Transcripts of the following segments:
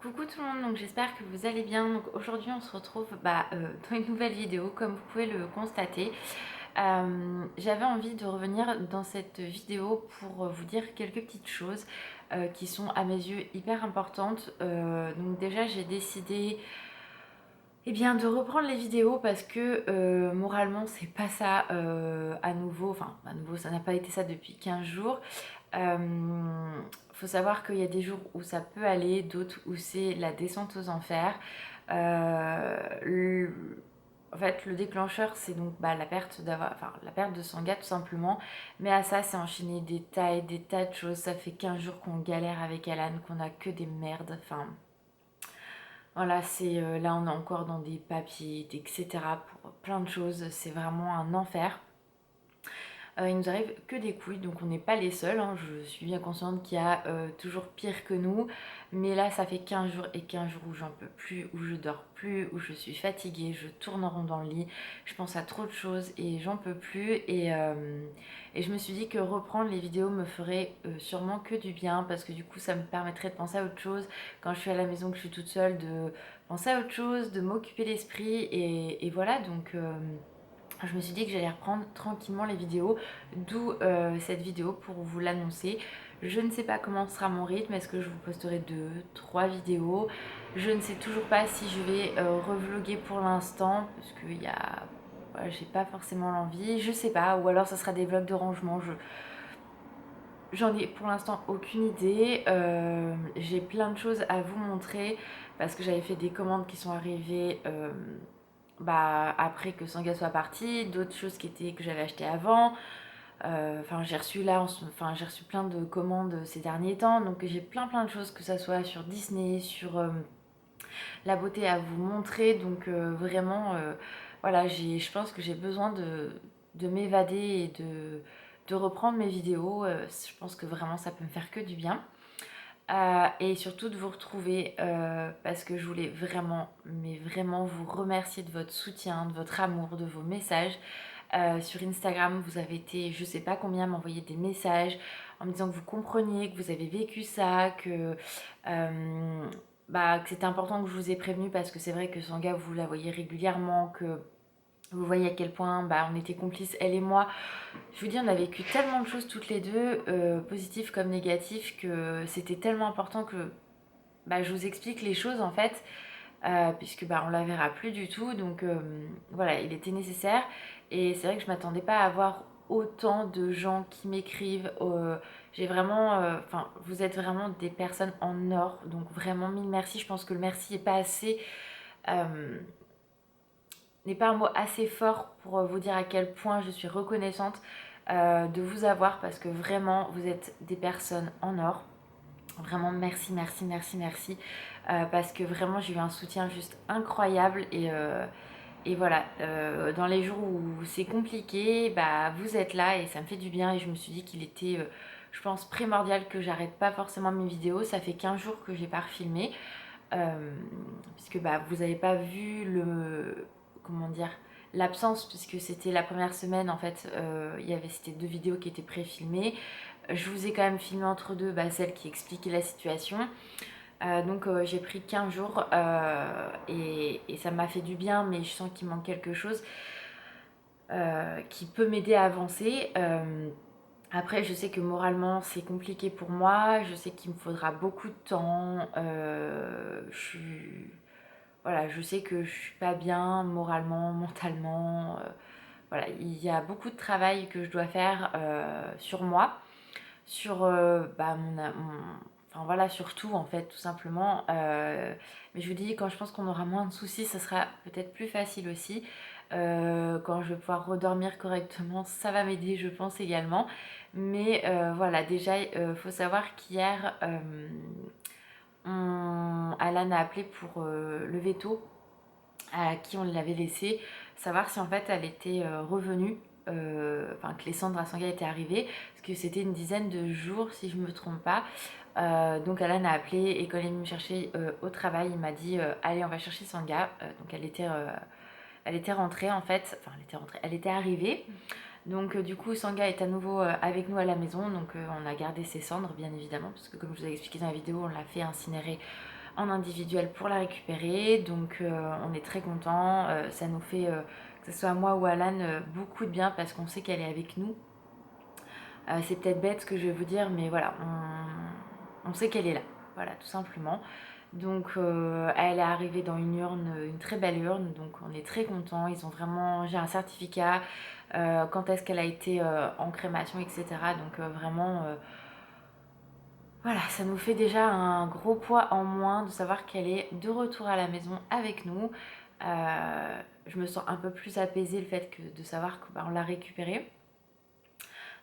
Coucou tout le monde, donc j'espère que vous allez bien. Donc aujourd'hui on se retrouve dans une nouvelle vidéo comme vous pouvez le constater. J'avais envie de revenir dans cette vidéo pour vous dire quelques petites choses qui sont à mes yeux hyper importantes. Donc déjà j'ai décidé de reprendre les vidéos parce que moralement c'est pas ça à nouveau, enfin à nouveau ça n'a pas été ça depuis 15 jours. Faut savoir qu'il y a des jours où ça peut aller, d'autres où c'est la descente aux enfers. Euh, le, En fait, le déclencheur, c'est donc la perte de son gars tout simplement. Mais à ça, c'est enchaîné des tas de choses. Ça fait 15 jours qu'on galère avec Alan, qu'on a que des merdes. Enfin, voilà, là, on est encore dans des papiers, etc. pour plein de choses. C'est vraiment un enfer. Il nous arrive que des couilles, donc on n'est pas les seuls, hein. Je suis bien consciente qu'il y a toujours pire que nous. Mais là, ça fait 15 jours et 15 jours où j'en peux plus, où je dors plus, où je suis fatiguée, je tourne en rond dans le lit, je pense à trop de choses et j'en peux plus. Et je me suis dit que reprendre les vidéos me ferait sûrement que du bien, parce que du coup, ça me permettrait de penser à autre chose. Quand je suis à la maison, que je suis toute seule, de penser à autre chose, de m'occuper l'esprit. Et voilà, donc je me suis dit que j'allais reprendre tranquillement les vidéos, d'où cette vidéo pour vous l'annoncer. Je ne sais pas comment sera mon rythme, est-ce que je vous posterai 2, 3 vidéos. Je ne sais toujours pas si je vais revloguer pour l'instant, parce que voilà, j'ai pas forcément l'envie, je sais pas, ou alors ça sera des vlogs de rangement. J'en ai pour l'instant aucune idée. J'ai plein de choses à vous montrer, parce que j'avais fait des commandes qui sont arrivées après que Sanga soit parti, d'autres choses que j'avais achetées avant. J'ai reçu plein de commandes ces derniers temps, donc j'ai plein de choses, que ça soit sur Disney, sur la beauté à vous montrer. Donc vraiment, voilà, je pense que j'ai besoin de m'évader et de reprendre mes vidéos. Je pense que vraiment ça peut me faire que du bien. Et surtout de vous retrouver, parce que je voulais vraiment, mais vraiment vous remercier de votre soutien, de votre amour, de vos messages. Sur Instagram, vous avez été, je sais pas combien, m'envoyer des messages en me disant que vous compreniez, que vous avez vécu ça, que c'était important que je vous ai prévenu, parce que c'est vrai que Sanga, vous la voyez régulièrement, que vous voyez à quel point on était complices, elle et moi. Je vous dis, on a vécu tellement de choses toutes les deux, positives comme négatives, que c'était tellement important que je vous explique les choses en fait, puisque on la verra plus du tout. Donc voilà, il était nécessaire. Et c'est vrai que je m'attendais pas à avoir autant de gens qui m'écrivent. J'ai vraiment, vous êtes vraiment des personnes en or. Donc vraiment mille merci. Je pense que le merci est pas assez, euh, n'est pas un mot assez fort pour vous dire à quel point je suis reconnaissante de vous avoir, parce que vraiment vous êtes des personnes en or. Vraiment merci, merci, merci, merci. Parce que vraiment j'ai eu un soutien juste incroyable. Et voilà, dans les jours où c'est compliqué, vous êtes là et ça me fait du bien. Et je me suis dit qu'il était, je pense, primordial que j'arrête pas forcément mes vidéos. Ça fait 15 jours que j'ai pas refilmé. Puisque vous avez pas vu comment dire, l'absence, puisque c'était la première semaine en fait. C'était 2 vidéos qui étaient pré-filmées. Je vous ai quand même filmé entre deux celle qui expliquait la situation. Donc j'ai pris 15 jours, et ça m'a fait du bien, mais je sens qu'il manque quelque chose qui peut m'aider à avancer. Après, je sais que moralement c'est compliqué pour moi, je sais qu'il me faudra beaucoup de temps. Voilà, je sais que je suis pas bien moralement, mentalement. Voilà, il y a beaucoup de travail que je dois faire sur moi, sur enfin voilà, sur tout en fait, tout simplement. Mais je vous dis, quand je pense qu'on aura moins de soucis, ça sera peut-être plus facile aussi. Quand je vais pouvoir redormir correctement, ça va m'aider, je pense également. Mais voilà, déjà, faut savoir qu'hier, Alan a appelé pour le veto à qui on l'avait laissé, savoir si en fait elle était revenue, que les cendres à Sangha étaient arrivées, parce que c'était une dizaine de jours si je me trompe pas. Donc Alan a appelé, et quand il est venu me chercher au travail, il m'a dit allez, on va chercher Sangha. Donc elle était rentrée en fait, enfin elle était rentrée, elle était arrivée. Donc du coup Sangha est à nouveau avec nous à la maison, donc on a gardé ses cendres bien évidemment, parce que comme je vous ai expliqué dans la vidéo, on l'a fait incinérer en individuel pour la récupérer. Donc on est très content. Ça nous fait, que ce soit moi ou Alan, beaucoup de bien parce qu'on sait qu'elle est avec nous. C'est peut-être bête ce que je vais vous dire, mais voilà, on sait qu'elle est là. Voilà, tout simplement. Donc elle est arrivée dans une urne, une très belle urne, donc on est très contents. Ils ont vraiment, j'ai un certificat, quand est-ce qu'elle a été en crémation, etc. Donc vraiment, voilà, ça nous fait déjà un gros poids en moins de savoir qu'elle est de retour à la maison avec nous. Je me sens un peu plus apaisée le fait de savoir qu'on l'a récupérée.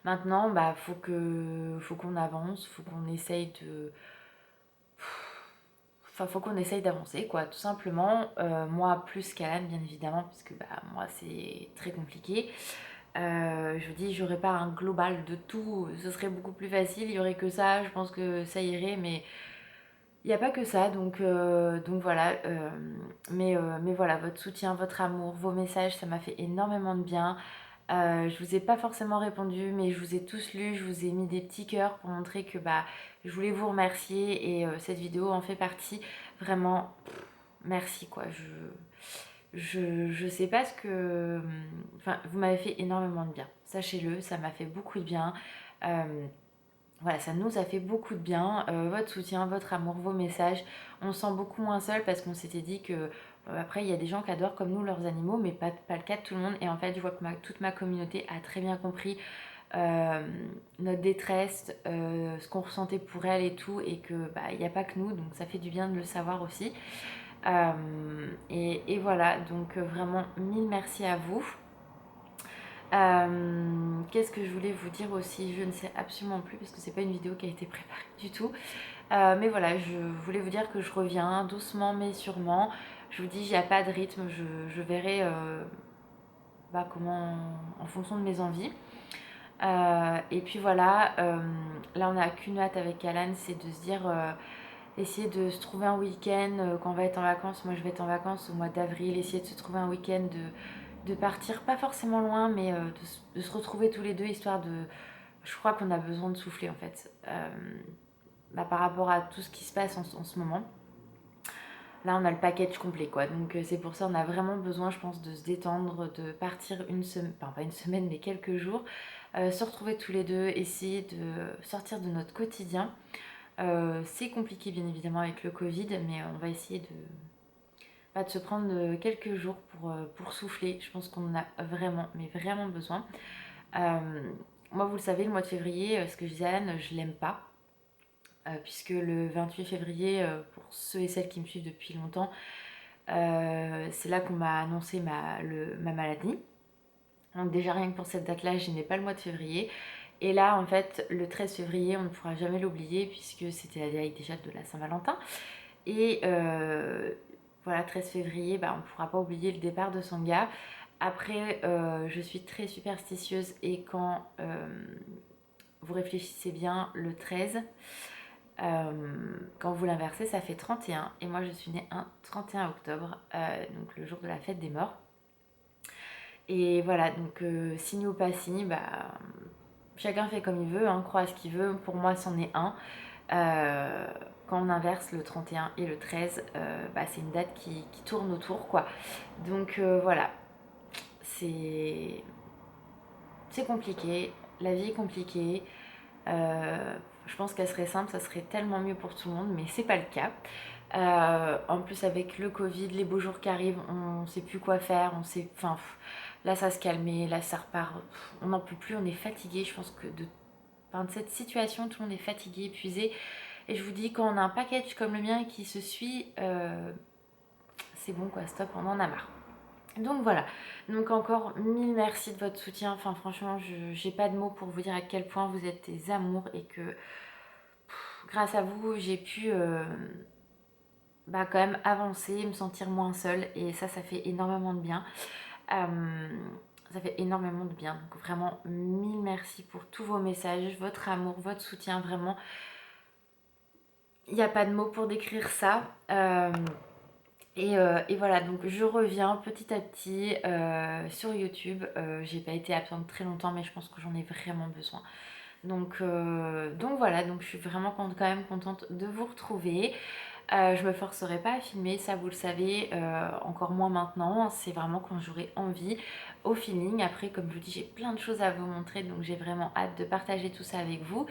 Maintenant, bah, faut qu'on avance, faut qu'on essaye de... Enfin, faut qu'on essaye d'avancer, quoi, tout simplement. Moi, plus qu'Alan, bien évidemment, parce que bah, moi, c'est très compliqué. Je vous dis, j'aurais pas un global de tout, ce serait beaucoup plus facile. Il y aurait que ça, je pense que ça irait, mais il n'y a pas que ça. Donc voilà. Mais voilà, votre soutien, votre amour, vos messages, ça m'a fait énormément de bien. Je vous ai pas forcément répondu, mais je vous ai tous lus, je vous ai mis des petits cœurs pour montrer que bah, je voulais vous remercier et cette vidéo en fait partie. Vraiment, merci quoi. Je sais pas ce que... Enfin, vous m'avez fait énormément de bien. Sachez-le, ça m'a fait beaucoup de bien. Voilà, ça nous a fait beaucoup de bien. Votre soutien, votre amour, vos messages. On se sent beaucoup moins seul parce qu'on s'était dit que après il y a des gens qui adorent comme nous leurs animaux, mais pas le cas de tout le monde. Et en fait, je vois que toute ma communauté a très bien compris notre détresse, ce qu'on ressentait pour elle et tout, et que bah il n'y a pas que nous, donc ça fait du bien de le savoir aussi. Et voilà, donc vraiment mille merci à vous. Qu'est-ce que je voulais vous dire aussi? Je ne sais absolument plus parce que c'est pas une vidéo qui a été préparée du tout. Mais voilà, je voulais vous dire que je reviens doucement mais sûrement. Je vous dis, il n'y a pas de rythme, je verrai bah, comment, en fonction de mes envies. Et puis voilà, là on n'a qu'une hâte avec Alan, c'est de se dire, essayer de se trouver un week-end quand on va être en vacances. Moi je vais être en vacances au mois d'avril, essayer de se trouver un week-end de partir, pas forcément loin, mais de se retrouver tous les deux, histoire de... Je crois qu'on a besoin de souffler en fait, bah, par rapport à tout ce qui se passe en ce moment. Là, on a le package complet, quoi. Donc, c'est pour ça on a vraiment besoin, je pense, de se détendre, de partir une semaine, enfin pas une semaine, mais quelques jours, se retrouver tous les deux, essayer de sortir de notre quotidien. C'est compliqué, bien évidemment, avec le Covid, mais on va essayer de se prendre quelques jours pour souffler. Je pense qu'on en a vraiment, mais vraiment besoin. Moi, vous le savez, le mois de février, ce que je disais à Anne, je l'aime pas. Puisque le 28 février, pour ceux et celles qui me suivent depuis longtemps, c'est là qu'on m'a annoncé ma maladie. Donc déjà rien que pour cette date-là, je n'ai pas le mois de février. Et là, en fait, le 13 février, on ne pourra jamais l'oublier puisque c'était la veille déjà de la Saint-Valentin. Et voilà, 13 février, bah, on ne pourra pas oublier le départ de Sangha. Après, je suis très superstitieuse et quand vous réfléchissez bien, le 13... quand vous l'inversez, ça fait 31. Et moi, je suis née un 31 octobre, donc le jour de la fête des morts. Et voilà, donc signe ou pas signe, bah, chacun fait comme il veut, hein, croit à ce qu'il veut. Pour moi, c'en est un. Quand on inverse le 31 et le 13, bah, c'est une date qui tourne autour, quoi. Donc voilà, c'est compliqué. La vie est compliquée. Je pense qu'elle serait simple, ça serait tellement mieux pour tout le monde, mais c'est pas le cas. En plus avec le Covid, les beaux jours qui arrivent, on sait plus quoi faire, on sait, enfin, là ça se calmait, là ça repart, on n'en peut plus, on est fatigué. Je pense que de cette situation, tout le monde est fatigué, épuisé. Et je vous dis, quand on a un package comme le mien qui se suit, c'est bon quoi, stop, on en a marre. Donc voilà, donc encore mille merci de votre soutien. Enfin franchement, j'ai pas de mots pour vous dire à quel point vous êtes des amours et que grâce à vous, j'ai pu bah, quand même avancer, me sentir moins seule. Et ça fait énormément de bien. Ça fait énormément de bien. Donc vraiment, mille merci pour tous vos messages, votre amour, votre soutien. Vraiment, il n'y a pas de mots pour décrire ça. Et voilà, donc je reviens petit à petit sur YouTube. J'ai pas été absente très longtemps, mais je pense que j'en ai vraiment besoin. Donc voilà, donc je suis vraiment quand même contente de vous retrouver. Je me forcerai pas à filmer, ça vous le savez, encore moins maintenant, c'est vraiment quand j'aurai envie, au feeling. Après, comme je vous dis, j'ai plein de choses à vous montrer, donc j'ai vraiment hâte de partager tout ça avec vous.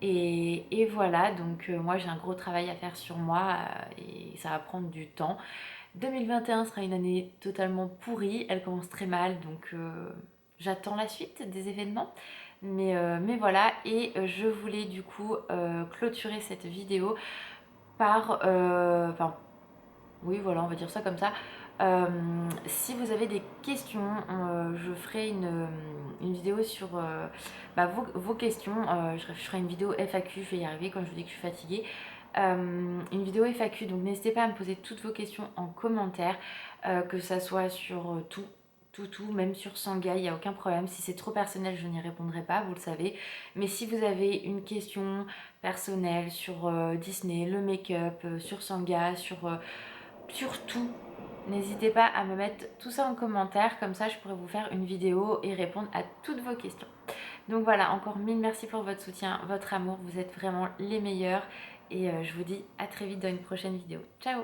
Et voilà, donc moi j'ai un gros travail à faire sur moi et ça va prendre du temps. 2021 sera une année totalement pourrie, elle commence très mal, donc j'attends la suite des événements. Mais voilà, et je voulais du coup clôturer cette vidéo par... Enfin, oui, voilà, on va dire ça comme ça. Si vous avez des questions, je ferai une vidéo sur vos questions. Je ferai une vidéo FAQ, je vais y arriver quand je vous dis que je suis fatiguée. Une vidéo FAQ, donc n'hésitez pas à me poser toutes vos questions en commentaire, que ça soit sur tout, même sur Sangha, il n'y a aucun problème. Si c'est trop personnel, je n'y répondrai pas, vous le savez. Mais si vous avez une question personnelle sur Disney, le make-up, sur Sangha, sur tout, n'hésitez pas à me mettre tout ça en commentaire, comme ça je pourrai vous faire une vidéo et répondre à toutes vos questions. Donc voilà, encore mille merci pour votre soutien, votre amour, vous êtes vraiment les meilleurs et je vous dis à très vite dans une prochaine vidéo. Ciao!